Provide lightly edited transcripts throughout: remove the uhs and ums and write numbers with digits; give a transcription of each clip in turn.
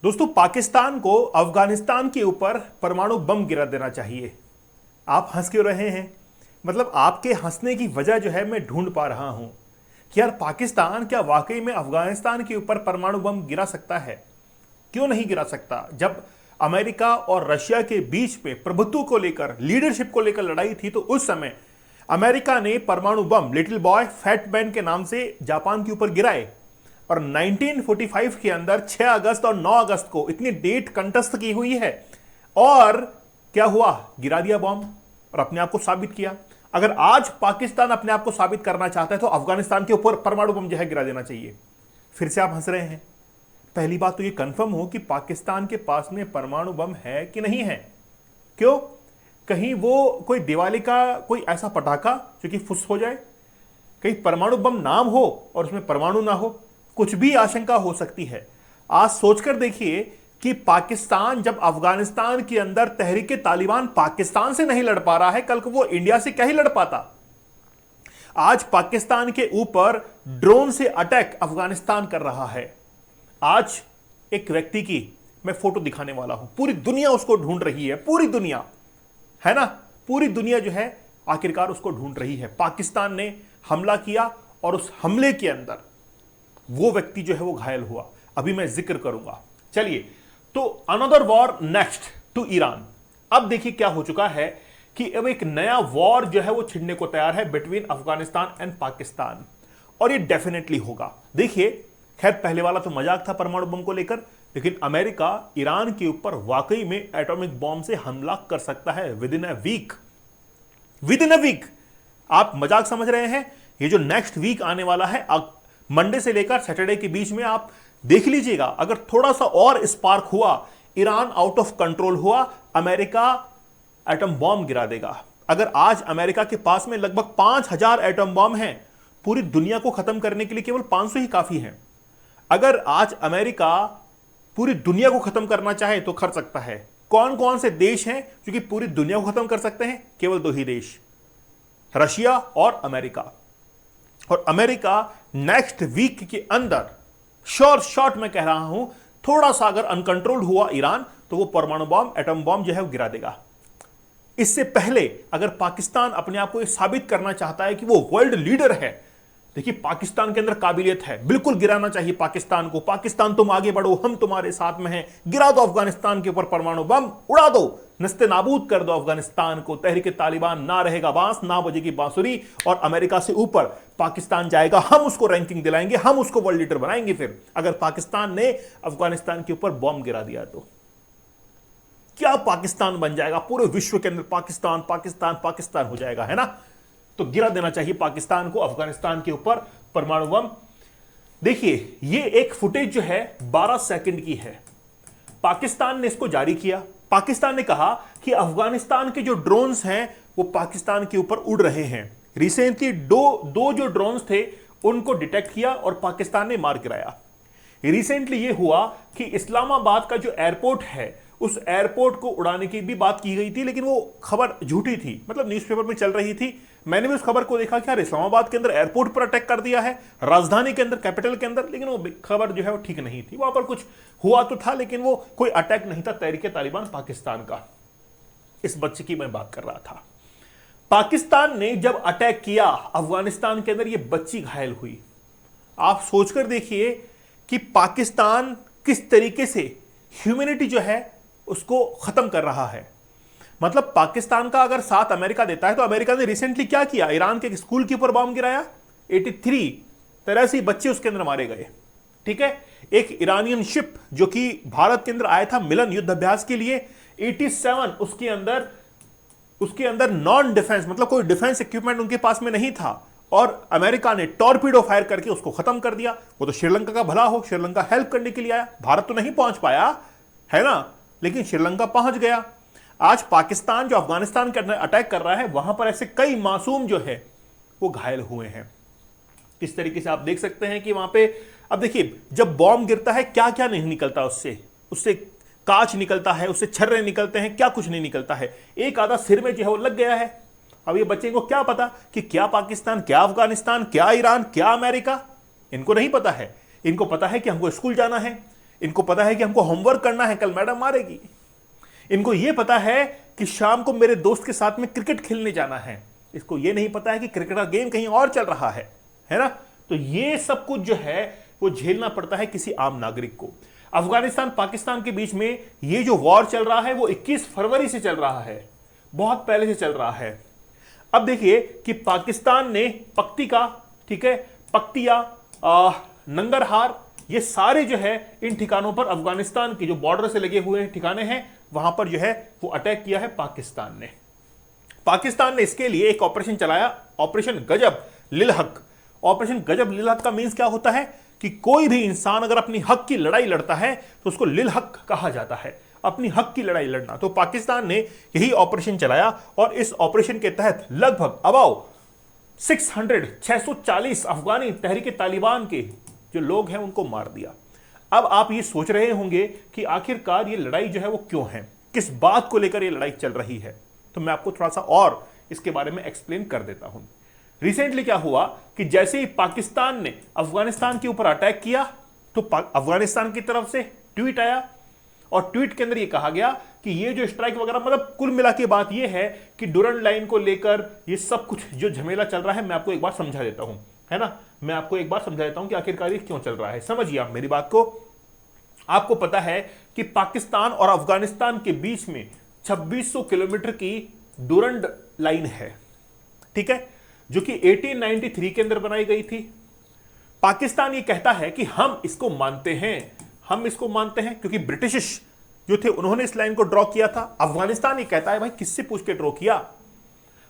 दोस्तों, पाकिस्तान को अफगानिस्तान के ऊपर परमाणु बम गिरा देना चाहिए। आप हंस क्यों रहे हैं? मतलब आपके हंसने की वजह जो है मैं ढूंढ पा रहा हूं कि यार पाकिस्तान क्या वाकई में अफगानिस्तान के ऊपर परमाणु बम गिरा सकता है? क्यों नहीं गिरा सकता? जब अमेरिका और रशिया के बीच में प्रभुत्व को लेकर, लीडरशिप को लेकर लड़ाई थी, तो उस समय अमेरिका ने परमाणु बम लिटिल बॉय फैट मैन के नाम से जापान के ऊपर गिराए। और 1945 के अंदर 6 अगस्त और 9 अगस्त को इतनी डेट कंटेस्ट की हुई है, और क्या हुआ? गिरा दिया बॉम्ब और अपने आप को साबित किया। अगर आज पाकिस्तान अपने आप को साबित करना चाहता है तो अफगानिस्तान के ऊपर परमाणु बम जो है गिरा देना चाहिए। फिर से आप हंस रहे हैं। पहली बात तो ये कंफर्म हो कि पाकिस्तान के पास में परमाणु बम है कि नहीं है। क्यों? कहीं वो कोई दिवाली का कोई ऐसा पटाखा जो कि फुस हो जाए, कहीं परमाणु बम नाम हो और उसमें परमाणु ना हो, कुछ भी आशंका हो सकती है। आज सोचकर देखिए कि पाकिस्तान जब अफगानिस्तान के अंदर तहरीके तालिबान पाकिस्तान से नहीं लड़ पा रहा है, कल को वो इंडिया से क्या ही लड़ पाता। आज पाकिस्तान के ऊपर ड्रोन से अटैक अफगानिस्तान कर रहा है। आज एक व्यक्ति की मैं फोटो दिखाने वाला हूं, पूरी दुनिया उसको ढूंढ रही है, पूरी दुनिया, है ना, पूरी दुनिया जो है आखिरकार उसको ढूंढ रही है। पाकिस्तान ने हमला किया और उस हमले के अंदर वो व्यक्ति जो है वो घायल हुआ। अभी मैं जिक्र करूंगा। चलिए, तो another war next to Iran. अब देखिए क्या हो चुका है कि अब एक नया वॉर जो है वो छिड़ने को तैयार है बिटवीन अफगानिस्तान एंड पाकिस्तान, और ये डेफिनेटली होगा। देखिए, खैर पहले वाला तो मजाक था परमाणु बम को लेकर, लेकिन अमेरिका ईरान के ऊपर वाकई में एटॉमिक बॉम्ब से हमला कर सकता है within a week. Within a week. आप मजाक समझ रहे हैं? ये जो नेक्स्ट वीक आने वाला है, मंडे से लेकर सैटरडे के बीच में आप देख लीजिएगा, अगर थोड़ा सा और स्पार्क हुआ, ईरान आउट ऑफ कंट्रोल हुआ, अमेरिका एटम बॉम्ब गिरा देगा। अगर आज अमेरिका के पास में लगभग 5000 एटम बॉम्ब हैं, पूरी दुनिया को खत्म करने के लिए केवल 500 ही काफी हैं। अगर आज अमेरिका पूरी दुनिया को खत्म करना चाहे तो कर सकता है। कौन कौन से देश हैं जो कि पूरी दुनिया को खत्म कर सकते हैं? केवल 2 ही देश, रशिया और अमेरिका। और अमेरिका नेक्स्ट वीक के अंदर, शॉर्ट में कह रहा हूं, थोड़ा सा अगर अनकंट्रोल्ड हुआ ईरान, तो वो परमाणु बॉम्ब, एटम बॉम्ब जो है वो गिरा देगा। इससे पहले अगर पाकिस्तान अपने आप को ये साबित करना चाहता है कि वो वर्ल्ड लीडर है, देखिए पाकिस्तान के अंदर काबिलियत है, बिल्कुल गिराना चाहिए पाकिस्तान को। पाकिस्तान तुम आगे बढ़ो, हम तुम्हारे साथ में हैं, गिरा दो अफगानिस्तान के ऊपर परमाणु बम, उड़ा दो, नस्ते नाबूद कर दो अफगानिस्तान को। तहरीके तालिबान ना रहेगा बांस, ना बजेगी बांसुरी, और अमेरिका से ऊपर पाकिस्तान जाएगा। हम उसको रैंकिंग दिलाएंगे, हम उसको वर्ल्ड लीडर बनाएंगे। फिर अगर पाकिस्तान ने अफगानिस्तान के ऊपर बॉम्ब गिरा दिया तो क्या पाकिस्तान बन जाएगा? पूरे विश्व के अंदर पाकिस्तान पाकिस्तान पाकिस्तान हो जाएगा, है ना। तो गिरा देना चाहिए पाकिस्तान को अफगानिस्तान के ऊपर परमाणु बम। देखिए, ये एक फुटेज जो है 12 सेकंड की है। पाकिस्तान ने इसको जारी किया। पाकिस्तान ने कहा कि अफगानिस्तान के जो ड्रोन्स हैं वो पाकिस्तान के ऊपर उड़ रहे हैं। रिसेंटली दो जो ड्रोन्स थे उनको डिटेक्ट किया और पाकिस्तान ने मार गिराया। रिसेंटली ये हुआ कि इस्लामाबाद का जो एयरपोर्ट है, उस एयरपोर्ट को उड़ाने की भी बात की गई थी, लेकिन वो खबर झूठी थी, मतलब न्यूज़पेपर में चल रही थी। मैंने भी उस खबर को देखा कि यार इस्लामाबाद के अंदर एयरपोर्ट पर अटैक कर दिया है, राजधानी के अंदर, कैपिटल के अंदर, लेकिन वो खबर जो है वो ठीक नहीं थी। वहां पर कुछ हुआ तो था, लेकिन वो कोई अटैक नहीं था तहरीके तालिबान पाकिस्तान का। इस बच्चे की मैं बात कर रहा था। पाकिस्तान ने जब अटैक किया अफगानिस्तान के अंदर, ये बच्ची घायल हुई। आप सोचकर देखिए कि पाकिस्तान किस तरीके से ह्यूमैनिटी जो है उसको खत्म कर रहा है। मतलब पाकिस्तान का अगर साथ अमेरिका देता है, तो अमेरिका ने रिसेंटली क्या किया? ईरान के स्कूल के ऊपर बॉम्ब गिराया, 83 बच्चे उसके अंदर मारे गए। ठीक है, एक ईरानियन शिप जो कि भारत के अंदर आया था मिलन युद्ध अभ्यास के लिए, 87 उसके अंदर नॉन डिफेंस, मतलब कोई डिफेंस इक्विपमेंट उनके पास में नहीं था, और अमेरिका ने टॉर्पीडो फायर करके उसको खत्म कर दिया। वो तो श्रीलंका का भला हो, श्रीलंका हेल्प करने के लिए आया, भारत तो नहीं पहुंच पाया, है ना, लेकिन श्रीलंका पहुंच गया। आज पाकिस्तान जो अफगानिस्तान के अंदर अटैक कर रहा है, वहां पर ऐसे कई मासूम जो है वो घायल हुए हैं। किस तरीके से आप देख सकते हैं कि वहां पे, अब देखिए, जब बॉम्ब गिरता है क्या क्या नहीं निकलता उससे कांच निकलता है, उससे छर्रे निकलते हैं, क्या कुछ नहीं निकलता है। एक आधा सिर में जो है वो लग गया है। अब ये बच्चे को क्या पता कि क्या पाकिस्तान, क्या अफगानिस्तान, क्या ईरान, क्या अमेरिका, इनको नहीं पता है। इनको पता है कि हमको स्कूल जाना है, इनको पता है कि हमको होमवर्क करना है, कल मैडम मारेगी। इनको यह पता है कि शाम को मेरे दोस्त के साथ में क्रिकेट खेलने जाना है। इसको यह नहीं पता है कि क्रिकेट का गेम कहीं और चल रहा है ना। तो ये सब कुछ जो है वो झेलना पड़ता है किसी आम नागरिक को। अफगानिस्तान पाकिस्तान के बीच में ये जो वॉर चल रहा है वो 21 फरवरी से चल रहा है, बहुत पहले से चल रहा है। अब देखिए कि पाकिस्तान ने पक्तिका, ठीक है, पक्तिया, नंगरहार, ये सारे जो है इन ठिकानों पर अफगानिस्तान की जो बॉर्डर से लगे हुए ठिकाने हैं वहां पर जो है वो अटैक किया है पाकिस्तान ने। पाकिस्तान ने इसके लिए एक ऑपरेशन चलाया, ऑपरेशन गजब लिलहक। ऑपरेशन गजब लिलहक का मीन्स क्या होता है कि कोई भी इंसान अगर अपनी हक की लड़ाई लड़ता है तो उसको लिलहक कहा जाता है, अपनी हक की लड़ाई लड़ना। तो पाकिस्तान ने यही ऑपरेशन चलाया और इस ऑपरेशन के तहत लगभग अबाउ 640 अफगानी तहरीके तालिबान के जो लोग हैं उनको मार दिया। अब आप ये सोच रहे होंगे कि आखिरकार ये लड़ाई जो है वो क्यों है, किस बात को लेकर ये लड़ाई चल रही है। तो मैं आपको थोड़ा सा और इसके बारे में एक्सप्लेन कर देता हूं। रिसेंटली क्या हुआ कि जैसे ही पाकिस्तान ने अफगानिस्तान के ऊपर अटैक किया तो अफगानिस्तान की तरफ से ट्वीट आया और ट्वीट के अंदर ये कहा गया कि ये जो स्ट्राइक वगैरह, मतलब कुल मिला के बात ये है कि डुरंड लाइन को लेकर ये सब कुछ जो झमेला चल रहा है, मैं आपको एक बार समझा देता हूं, है ना। मैं आपको एक बार समझा देता हूं कि आखिरकार ये क्यों चल रहा है। समझिए आप मेरी बात को। आपको पता है कि पाकिस्तान और अफगानिस्तान के बीच में 2600 किलोमीटर की डुरंड लाइन है, ठीक है, जो कि 1893 के अंदर बनाई गई थी। पाकिस्तान ये कहता है कि हम इसको मानते हैं क्योंकि ब्रिटिश जो थे उन्होंने इस लाइन को ड्रॉ किया था। अफगानिस्तान ये कहता है भाई किससे पूछ के ड्रॉ किया,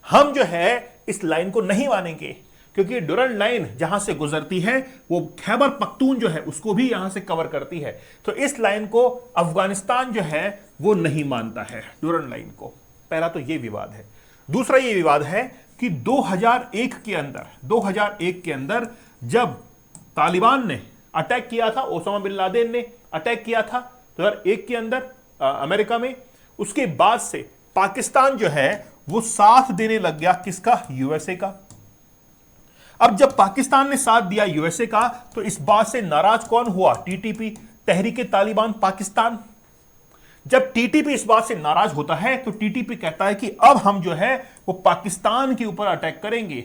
हम जो है इस लाइन को नहीं मानेंगे क्योंकि डुरंड लाइन जहां से गुजरती है वो खैबर पख्तून जो है उसको भी यहां से कवर करती है। तो इस लाइन को अफगानिस्तान जो है वो नहीं मानता है, डुरंड लाइन को। पहला तो ये विवाद है। दूसरा ये विवाद है कि 2001 के अंदर जब तालिबान ने अटैक किया था, ओसामा बिन लादेन ने अटैक किया था 2001 के अंदर अमेरिका में, उसके बाद से पाकिस्तान जो है वो साथ देने लग गया किसका, यूएसए का। अब जब पाकिस्तान ने साथ दिया यूएसए का तो इस बात से नाराज कौन हुआ, टीटीपी, तहरीके तालिबान पाकिस्तान। जब टीटीपी इस बात से नाराज होता है तो टीटीपी कहता है कि अब हम जो है वो पाकिस्तान के ऊपर अटैक करेंगे,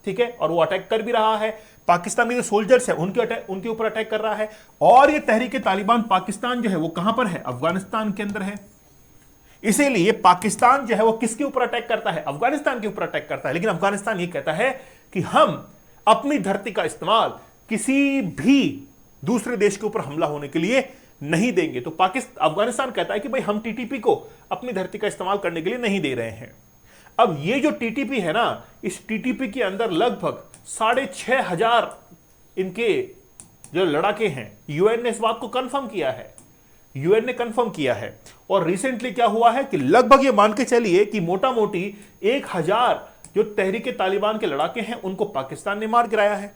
ठीक है, और वो अटैक कर भी रहा है। पाकिस्तान के जो सोल्जर्स हैं उनके ऊपर अटैक कर रहा है। और ये तहरीके तालिबान पाकिस्तान जो है वो कहां पर है, अफगानिस्तान के अंदर है। इसीलिए पाकिस्तान जो है वो किसके ऊपर अटैक करता है, अफगानिस्तान के ऊपर अटैक करता है। लेकिन अफगानिस्तान ये कहता है कि हम अपनी धरती का इस्तेमाल किसी भी दूसरे देश के ऊपर हमला होने के लिए नहीं देंगे। तो अफगानिस्तान कहता है कि भाई हम टीटीपी को अपनी धरती का इस्तेमाल करने के लिए नहीं दे रहे हैं। अब ये जो टीटीपी है ना, इस टीटीपी के अंदर लगभग 6,500 इनके जो लड़ाके हैं। यूएन ने इस बात को कंफर्म किया है, और रिसेंटली क्या हुआ है कि लगभग ये मान के चलिए कि मोटा मोटी 1,000 जो तहरीके तालिबान के लड़ाके हैं उनको पाकिस्तान ने मार गिराया है,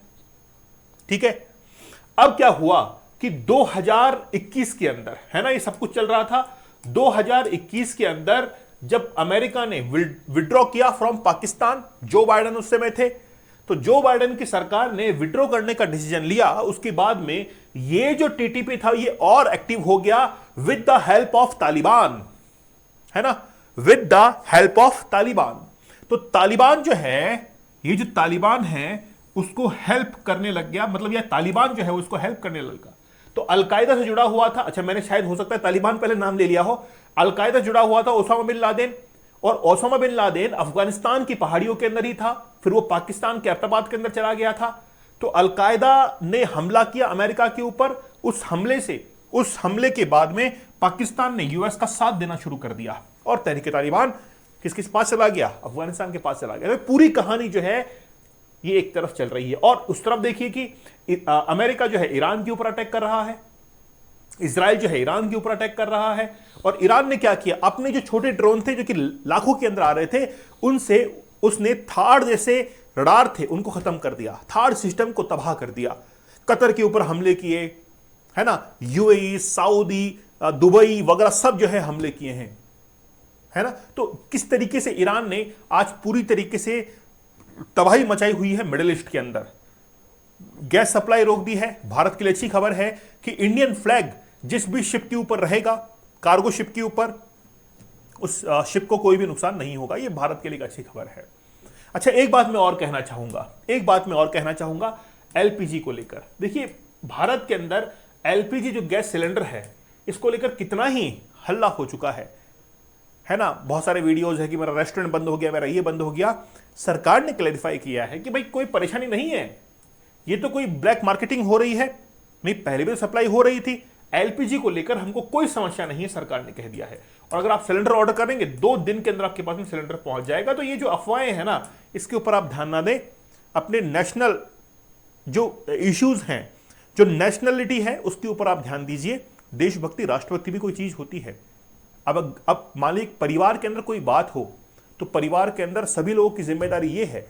ठीक है। अब क्या हुआ कि 2021 के अंदर, है ना, ये सब कुछ चल रहा था। 2021 के अंदर जब अमेरिका ने विड्रॉ किया फ्रॉम पाकिस्तान, जो बाइडेन उस समय थे, तो जो बाइडेन की सरकार ने विड्रॉ करने का डिसीजन लिया। उसके बाद में ये जो टीटीपी था ये और एक्टिव हो गया with the help of Taliban, है ना, with the help of Taliban. तो तालिबान जो है, ये जो तालिबान है उसको हेल्प करने लग गया, मतलब यह तालिबान जो है उसको हेल्प करने लगा। तो अलकायदा से जुड़ा हुआ था, अच्छा मैंने शायद हो सकता है तालिबान पहले नाम ले लिया हो, अलकायदा जुड़ा हुआ था ओसामा बिन लादेन, और ओसामा बिन लादेन अफगानिस्तान की पहाड़ियों के अंदर ही था, फिर वो पाकिस्तान के एबटाबाद के अंदर चला गया था। तो अलकायदा ने हमला किया अमेरिका के ऊपर। उस हमले के बाद में पाकिस्तान ने यूएस का साथ देना शुरू कर दिया और तहरीके तालिबान किस पास चला गया, अफगानिस्तान के पास चला गया। तो पूरी कहानी जो है ये एक तरफ चल रही है, और उस तरफ देखिए कि अमेरिका जो है ईरान के ऊपर अटैक कर रहा है, इजराइल जो है ईरान के ऊपर अटैक कर रहा है। और ईरान ने क्या किया, अपने जो छोटे ड्रोन थे जो कि लाखों के अंदर आ रहे थे, उनसे उसने थार्ड जैसे रडार थे उनको खत्म कर दिया, थार्ड सिस्टम को तबाह कर दिया। कतर के ऊपर हमले किए, है ना, यूएई, सऊदी, दुबई वगैरह सब जो है हमले किए हैं, है ना। तो किस तरीके से ईरान ने आज पूरी तरीके से तबाही मचाई हुई है मिडिल ईस्ट के अंदर। गैस सप्लाई रोक दी है। भारत के लिए अच्छी खबर है कि इंडियन फ्लैग जिस भी शिप के ऊपर रहेगा, कार्गो शिप के ऊपर, उस शिप को कोई भी नुकसान नहीं होगा। यह भारत के लिए एक अच्छी खबर है। अच्छा, एक बात मैं और कहना चाहूंगा एलपीजी को लेकर। देखिए, भारत के अंदर एलपीजी जो गैस सिलेंडर है, इसको लेकर कितना ही हल्ला हो चुका है ना। बहुत सारे वीडियोज है कि मेरा रेस्टोरेंट बंद हो गया, मेरा ये बंद हो गया। सरकार ने क्लैरिफाई किया है कि भाई कोई परेशानी नहीं है, ये तो कोई ब्लैक मार्केटिंग हो रही है नहीं, पहले भी सप्लाई हो रही थी। एलपीजी को लेकर हमको कोई समस्या नहीं है, सरकार ने कह दिया है। और अगर आप सिलेंडर ऑर्डर करेंगे 2 दिन के अंदर आपके पास में सिलेंडर पहुंच जाएगा। तो ये जो अफवाहें हैं ना, इसके ऊपर आप ध्यान ना दें। अपने नेशनल जो इश्यूज हैं, जो नेशनलिटी है, उसके ऊपर आप ध्यान दीजिए। देशभक्ति, राष्ट्रभक्ति भी कोई चीज होती है। अब मान लीजिए परिवार के अंदर कोई बात हो, तो परिवार के अंदर सभी लोगों की जिम्मेदारी यह है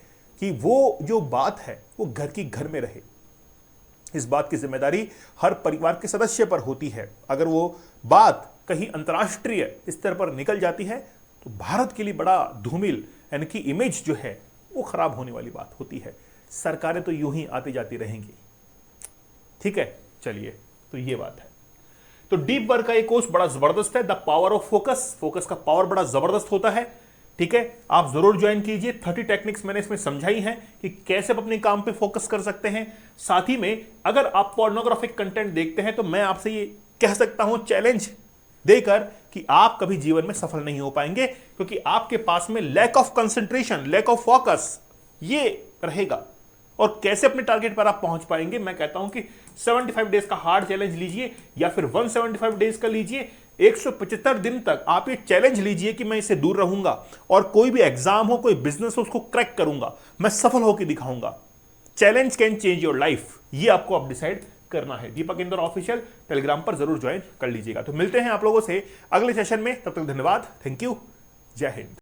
कि वो जो बात है वो घर की घर में रहे। इस बात की जिम्मेदारी हर परिवार के सदस्य पर होती है। अगर वो बात कहीं अंतर्राष्ट्रीय स्तर पर निकल जाती है तो भारत के लिए बड़ा धूमिल, यानी कि इमेज जो है वो खराब होने वाली बात होती है। सरकारें तो यूं ही आती जाती रहेंगी। ठीक है, चलिए, तो ये बात है। तो डीप वर्क का एक कोर्स बड़ा जबरदस्त है, the power of focus. Focus का पावर बड़ा जबरदस्त होता है। ठीक है, आप जरूर ज्वाइन कीजिए। 30 टेक्निक्स मैंने इसमें समझाई हैं कि कैसे आप अपने काम पे फोकस कर सकते हैं। साथ ही में अगर आप पोर्नोग्राफिक कंटेंट देखते हैं तो मैं आपसे ये कह सकता हूं चैलेंज देकर कि आप कभी जीवन में सफल नहीं हो पाएंगे, क्योंकि आपके पास में lack of concentration, lack of focus ये रहेगा। और कैसे अपने टारगेट पर आप पहुंच पाएंगे, मैं कहता हूं कि 75 डेज का हार्ड चैलेंज लीजिए या फिर 175 डेज का लीजिए। 175 दिन तक आप ये चैलेंज लीजिए कि मैं इससे दूर रहूंगा और कोई भी एग्जाम हो, कोई बिजनेस हो, उसको क्रैक करूंगा, मैं सफल होकर दिखाऊंगा। Challenge can change your life, ये आपको अब डिसाइड करना है। दीपक इंदौर ऑफिशियल टेलीग्राम पर जरूर ज्वाइन कर लीजिएगा। तो मिलते हैं आप लोगों से अगले सेशन में, तब तक धन्यवाद, थैंक यू, जय हिंद।